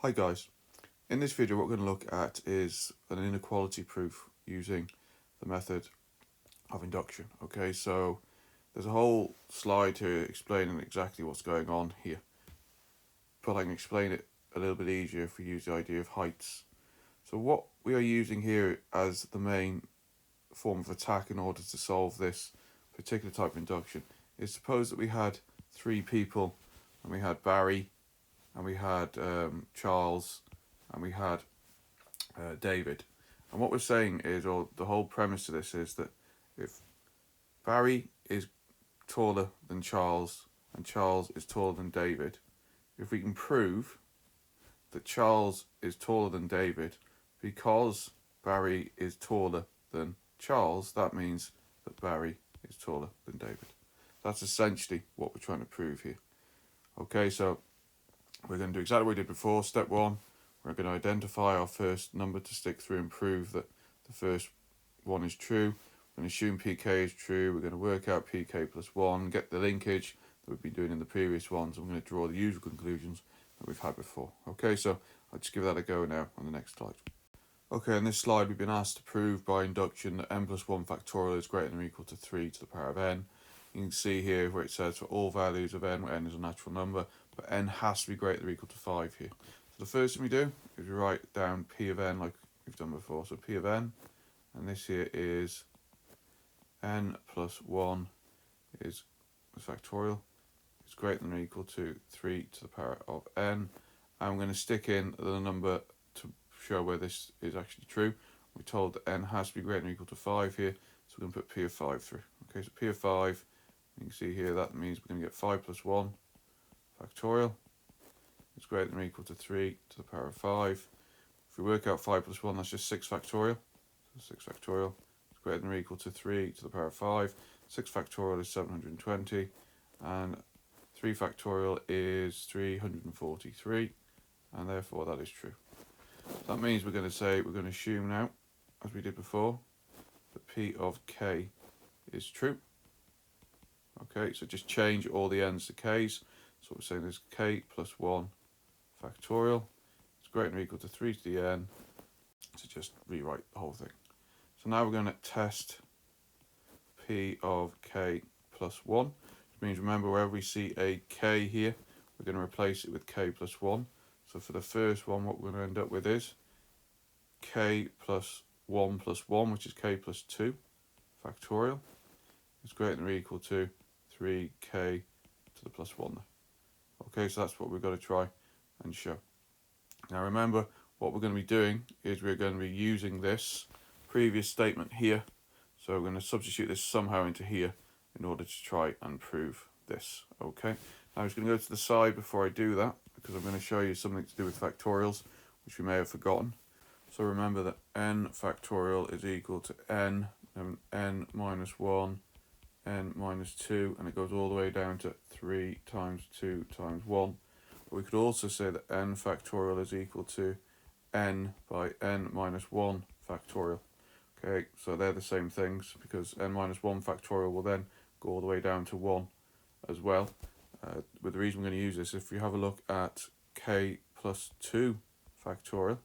Hi guys, in this video what we're going to look at is an inequality proof using the method of induction. Okay, so there's a whole slide here explaining exactly what's going on here, but I can explain it a little bit easier if we use the idea of heights. So what we are using here as the main form of attack in order to solve this particular type of induction is, suppose that we had three people and we had Barry and we had Charles and we had David. And what we're saying is, or the whole premise to this is, that if Barry is taller than Charles and Charles is taller than David, if we can prove that Charles is taller than David because Barry is taller than Charles, that means that Barry is taller than David. That's essentially what we're trying to prove here. Okay, so we're going to do exactly what we did before. Step one, we're going to identify our first number to stick through and prove that the first one is true. We're going to assume PK is true. We're going to work out PK plus 1, get the linkage that we've been doing in the previous ones. I'm going to draw the usual conclusions that we've had before. Okay, so I'll just give that a go now on the next slide. Okay, on this slide we've been asked to prove by induction that n plus 1 factorial is greater than or equal to 3 to the power of n. You can see here where it says for all values of n, where n is a natural number, but n has to be greater than or equal to 5 here. So the first thing we do is we write down p of n like we've done before. So p of n, and this here is n plus 1 is factorial. It's greater than or equal to 3 to the power of n. And I'm going to stick in the number to show where this is actually true. We're told that n has to be greater than or equal to 5 here, so we're going to put p of 5 through. Okay, so p of 5, you can see here that means we're going to get 5 plus 1 factorial. It's greater than or equal to 3 to the power of 5. If we work out 5 plus 1, that's just 6 factorial. So 6 factorial is greater than or equal to 3 to the power of 5. 6 factorial is 720, and 3 factorial is 343, and therefore that is true. So that means we're going to assume now, as we did before, that p of k is true. Okay, so just change all the n's to k's. So what we're saying is k plus 1 factorial is greater than or equal to 3 to the n. So just rewrite the whole thing. So now we're going to test p of k plus 1, which means, remember, wherever we see a k here, we're going to replace it with k plus 1. So for the first one, what we're going to end up with is k plus 1, which is k plus 2 factorial, is greater than or equal to 3k to the plus 1 there. Okay, so that's what we've got to try and show. Now remember, what we're going to be doing is we're going to be using this previous statement here. So we're going to substitute this somehow into here in order to try and prove this. Okay, now I'm just going to go to the side before I do that, because I'm going to show you something to do with factorials, which we may have forgotten. So remember that n factorial is equal to n minus 1, n minus 2, and it goes all the way down to 3 times 2 times 1. But we could also say that n factorial is equal to n by n minus 1 factorial. Okay, so they're the same things, because n minus 1 factorial will then go all the way down to 1 as well. But the reason we're going to use this, if we have a look at k plus 2 factorial,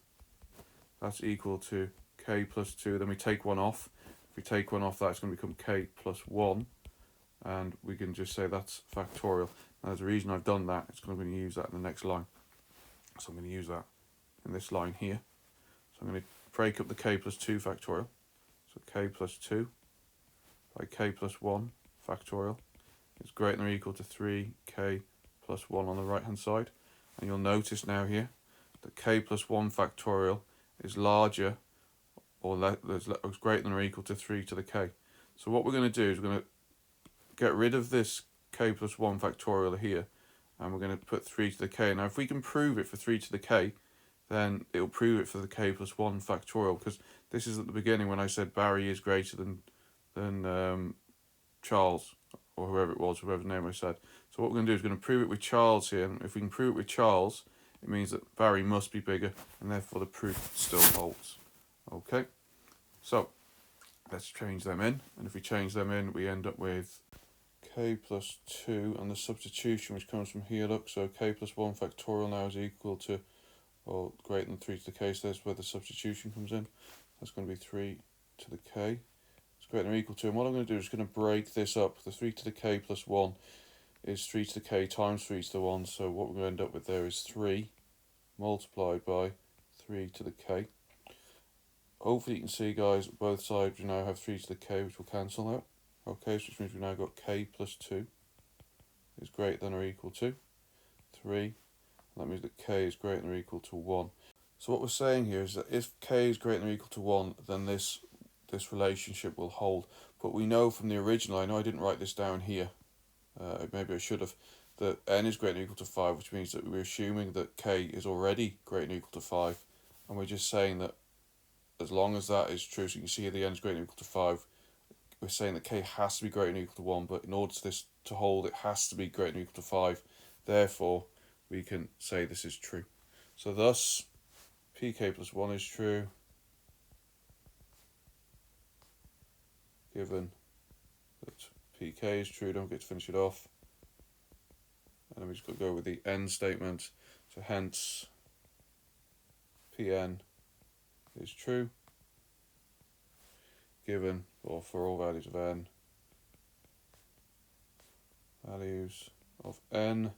that's equal to k plus 2, then we take 1 off. If we take 1 off, that's going to become k plus 1, and we can just say that's factorial. Now there's a reason I've done that. It's going to use that in the next line. So I'm going to use that in this line here. So I'm going to break up the k plus 2 factorial. So k plus 2 by k plus 1 factorial is greater than or equal to 3k plus 1 on the right hand side. And you'll notice now here that k plus 1 factorial is larger or is greater than or equal to 3 to the k. So what we're going to do is we're going to get rid of this k plus 1 factorial here, and we're going to put 3 to the k. Now if we can prove it for 3 to the k, then it'll prove it for the k plus 1 factorial, because this is at the beginning when I said Barry is greater than Charles, or whoever it was, whoever's name I said. So what we're going to do is we're going to prove it with Charles here, and if we can prove it with Charles, it means that Barry must be bigger, and therefore the proof still holds. Okay, so let's change them in, and if we change them in, we end up with k plus 2, and the substitution which comes from here, look, so k plus 1 factorial now is equal to or greater than 3 to the k, so that's where the substitution comes in. That's going to be 3 to the k. It's greater than or equal to, and what I'm going to do is going to break this up. The 3 to the k plus 1 is 3 to the k times 3 to the 1, so what we're going to end up with there is 3 multiplied by 3 to the k. Hopefully you can see, guys, both sides we now have 3 to the k, which will cancel out. Okay, so which means we've now got k plus 2 is greater than or equal to 3. That means that k is greater than or equal to 1. So what we're saying here is that if k is greater than or equal to 1, then this relationship will hold. But we know from the original, I know I didn't write this down here, maybe I should have, that n is greater than or equal to 5, which means that we're assuming that k is already greater than or equal to 5. And we're just saying that as long as that is true, so you can see here the n is greater than or equal to 5, we're saying that k has to be greater than or equal to 1, but in order for this to hold, it has to be greater than or equal to 5. Therefore, we can say this is true. So thus, pk plus 1 is true, given that pk is true. Don't get to finish it off. And then we just got to go with the end statement. So hence, Pn is true, given, or for all values of n, values of n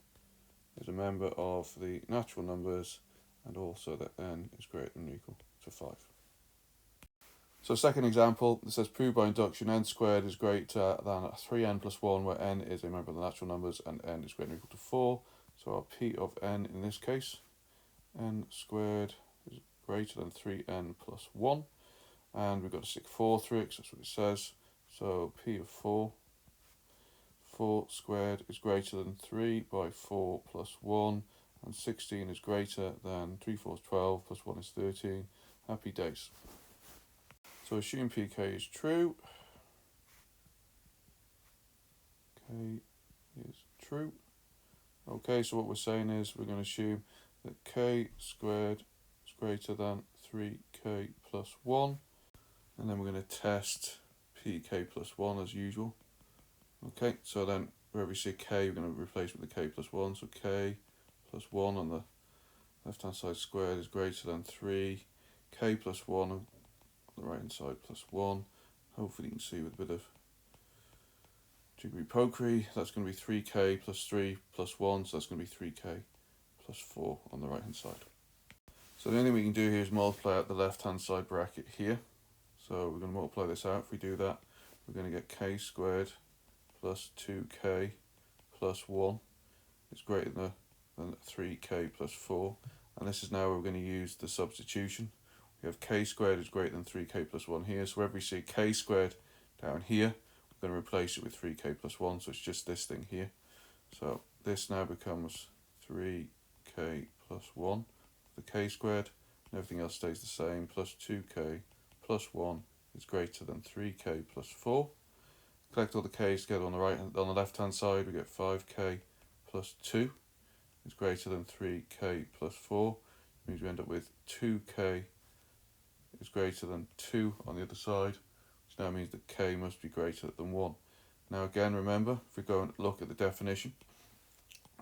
is a member of the natural numbers, and also that n is greater than or equal to 5. So second example, it says prove by induction n squared is greater than 3n plus 1, where n is a member of the natural numbers and n is greater than or equal to 4. So our p of n in this case, n squared is greater than 3n plus 1. And we've got to stick 4 through it, 'cause that's what it says. So p of 4 squared is greater than 3 by 4 plus 1. And 16 is greater than 3 4 is 12 plus 1 is 13. Happy days. So assume pk is true. K is true. Okay, so what we're saying is we're going to assume that k squared is greater than 3k plus 1. And then we're going to test pk plus 1 as usual. Okay, so then wherever we see k, we're going to replace with the k plus 1. So k plus 1 on the left-hand side squared is greater than 3. K plus 1 on the right-hand side plus 1. Hopefully you can see with a bit of jiggery pokery, that's going to be 3k plus 3 plus 1, so that's going to be 3k plus 4 on the right-hand side. So the only thing we can do here is multiply out the left-hand side bracket here. So we're going to multiply this out. If we do that, we're going to get k squared plus 2k plus 1 is greater than 3k plus 4. And this is now where we're going to use the substitution. We have k squared is greater than 3k plus 1 here. So wherever we see k squared down here, we're going to replace it with 3k plus 1. So it's just this thing here. So this now becomes 3k plus 1, the k squared, and everything else stays the same, plus 2k plus 1 is greater than 3k plus 4. Collect all the k's together on the left hand side, we get 5k plus 2 is greater than 3k plus 4. It means we end up with 2k is greater than 2 on the other side, which now means that k must be greater than 1. Now again, remember, if we go and look at the definition,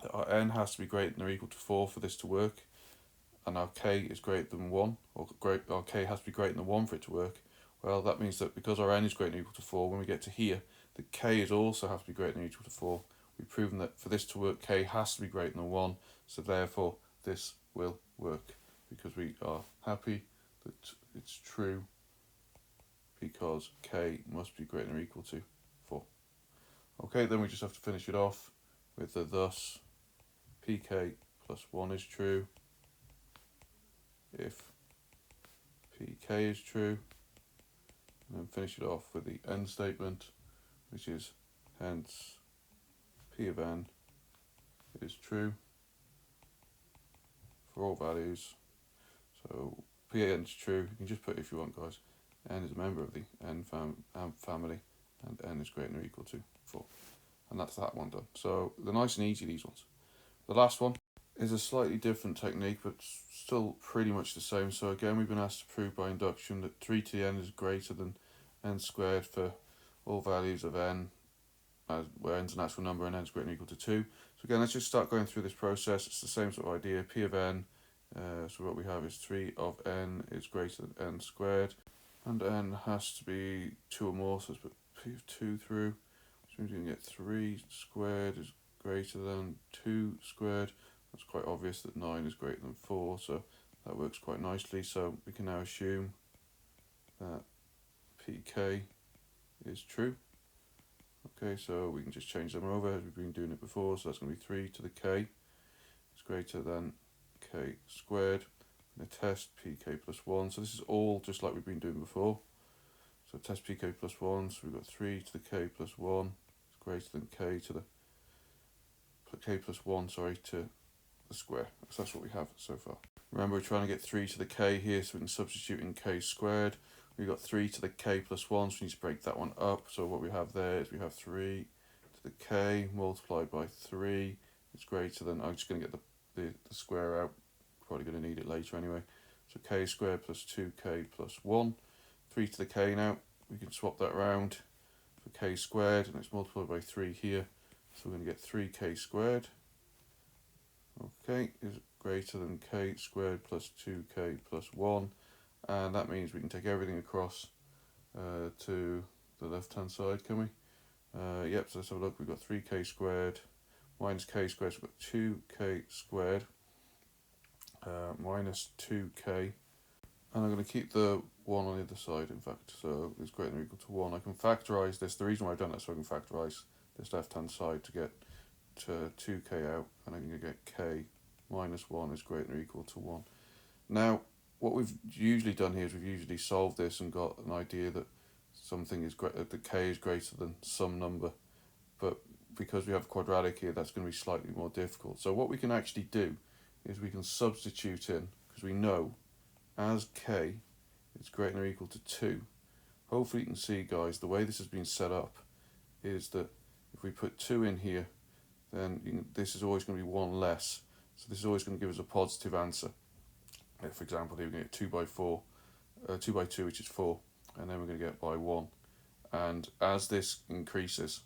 that our n has to be greater than or equal to 4 for this to work, and our k is greater than 1, or our k has to be greater than 1 for it to work. Well, that means that because our n is greater than or equal to 4, when we get to here, the k is also have to be greater than or equal to 4. We've proven that for this to work, k has to be greater than 1, so therefore this will work, because we are happy that it's true, because k must be greater than or equal to 4. Okay, then we just have to finish it off with the thus pk plus 1 is true if pk is true, and then finish it off with the end statement, which is hence p of n is true for all values. So Pn is true, you can just put it if you want, guys. N is a member of the n family, and n is greater than or equal to 4. And that's that one done. So they're nice and easy, these ones. The last one is a slightly different technique, but still pretty much the same. So again, we've been asked to prove by induction that 3 to the n is greater than n squared for all values of n, where n is a natural number and n is greater than or equal to 2. So again, let's just start going through this process. It's the same sort of idea. P of n So what we have is 3 of n is greater than n squared, and n has to be 2 or more, so let's put 2 through, which means we can get 3 squared is greater than 2 squared. That's quite obvious that 9 is greater than 4, so that works quite nicely. So we can now assume that pk is true. Okay, so we can just change them over as we've been doing it before. So that's going to be 3 to the k is greater than k squared. I'm going to test pk plus 1. So this is all just like we've been doing before. So test pk plus 1. So we've got 3 to the k plus 1 is greater than k to the k plus 1, sorry, to the square. So that's what we have so far. Remember, we're trying to get 3 to the k here, so we can substitute in k squared. We've got 3 to the k plus 1, so we need to break that one up. So what we have there is we have 3 to the k multiplied by 3 is greater than, I'm just going to get the square out, probably going to need it later anyway. So k squared plus 2k plus 1. 3 to the k now, we can swap that around for k squared, and it's multiplied by 3 here. So we're going to get 3k squared, okay, is greater than k squared plus 2k plus 1. And that means we can take everything across to the left hand side, can we? Yep, so let's have a look. We've got 3k squared minus k squared, so we've got 2k squared minus 2k. And I'm going to keep the 1 on the other side, in fact, so it's greater than or equal to 1. I can factorise this. The reason why I've done that is so I can factorise this left hand side to get to 2k out, and I'm going to get k minus 1 is greater than or equal to 1. Now, what we've usually done here is we've usually solved this and got an idea that something is greater, that k is greater than some number, but because we have quadratic here, that's going to be slightly more difficult. So what we can actually do is we can substitute in, because we know as k is greater than or equal to 2. Hopefully you can see, guys, the way this has been set up is that if we put 2 in here, then this is always going to be 1 less. So this is always going to give us a positive answer. For example, here we're going to get 2 by 4, 2 by 2, which is 4, and then we're going to get by 1. And as this increases,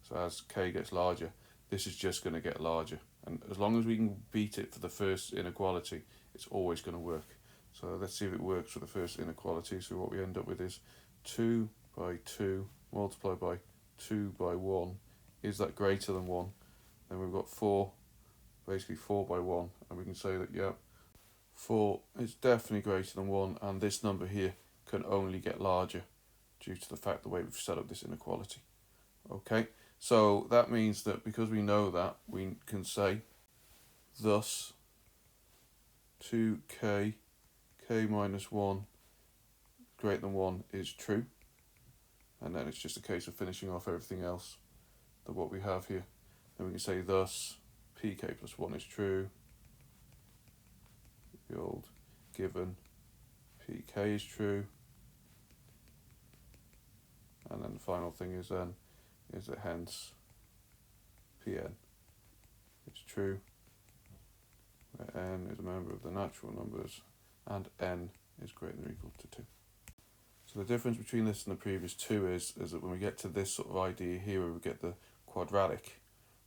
so as k gets larger, this is just going to get larger. And as long as we can beat it for the first inequality, it's always going to work. So let's see if it works for the first inequality. So what we end up with is 2 by 2 multiplied by 2 by 1. Is that greater than 1? Then we've got 4, basically 4 by 1. And we can say that, yeah, 4 is definitely greater than 1. And this number here can only get larger due to the fact the way we've set up this inequality. Okay, so that means that because we know that, we can say, thus 2k, k minus 1 greater than 1 is true. And then it's just a case of finishing off everything else that what we have here. Then we can say thus pk plus 1 is true. The old given pk is true. And then the final thing is then is that hence Pn is true, where n is a member of the natural numbers and n is greater than or equal to 2. So the difference between this and the previous two is that when we get to this sort of idea here where we get the quadratic,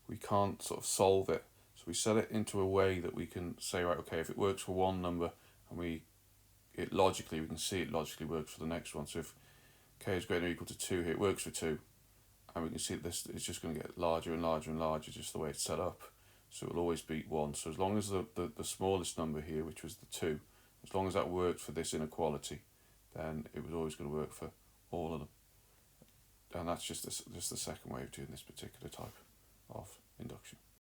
we can't sort of solve it. So we set it into a way that we can say, right, okay, if it works for one number and we can see it logically works for the next one. So if k is greater than or equal to 2 here, it works for 2. And we can see that this is just going to get larger and larger and larger, just the way it's set up. So it will always beat 1. So as long as the smallest number here, which was the 2, as long as that worked for this inequality, then it was always going to work for all of them. And that's just the second way of doing this particular type of induction.